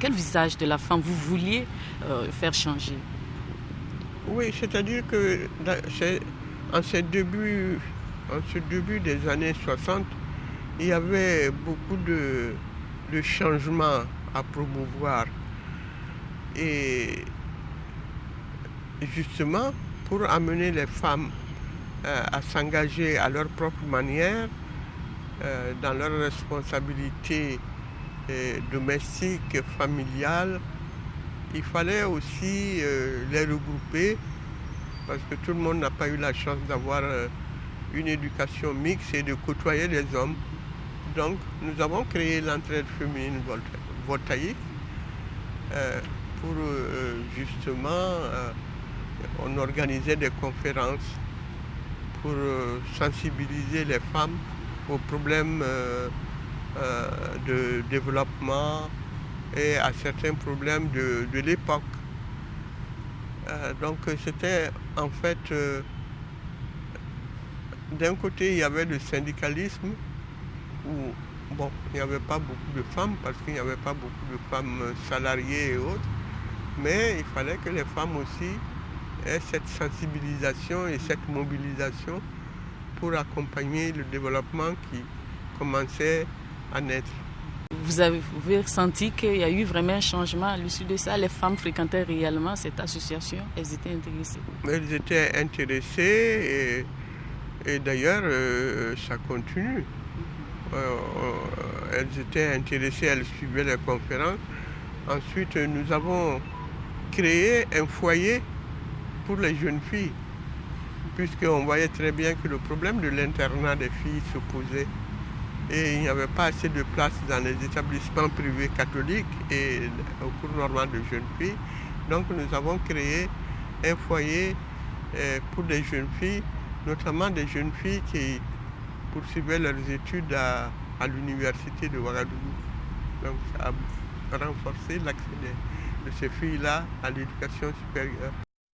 Quel visage de la femme vous vouliez faire changer? Oui, c'est-à-dire que en ce début des années 60, il y avait beaucoup de changements à promouvoir. Et justement, pour amener les femmes à s'engager à leur propre manière, dans leurs responsabilités domestiques, familiales, il fallait aussi les regrouper parce que tout le monde n'a pas eu la chance d'avoir une éducation mixte et de côtoyer les hommes. Donc nous avons créé l'entraide féminine voltaïque pour justement, on organisait des conférences pour sensibiliser les femmes aux problèmes de développement et à certains problèmes de l'époque. Donc c'était en fait, d'un côté il y avait le syndicalisme où il n'y avait pas beaucoup de femmes parce qu'il n'y avait pas beaucoup de femmes salariées et autres, mais il fallait que les femmes aussi aient cette sensibilisation et cette mobilisation pour accompagner le développement qui commençait à naître. Vous avez ressenti qu'il y a eu vraiment un changement à l'issue de ça? Les femmes fréquentaient réellement cette association? Elles étaient intéressées? Elles étaient intéressées et d'ailleurs ça continue. Elles étaient intéressées, elles suivaient les conférences. Ensuite, nous avons créé un foyer pour les jeunes filles, puisqu'on voyait très bien que le problème de l'internat des filles se posait. Et il n'y avait pas assez de place dans les établissements privés catholiques et au cours normal de jeunes filles. Donc nous avons créé un foyer pour des jeunes filles, notamment des jeunes filles qui poursuivaient leurs études à l'université de Ouagadougou. Donc ça a renforcé l'accès de ces filles-là à l'éducation supérieure.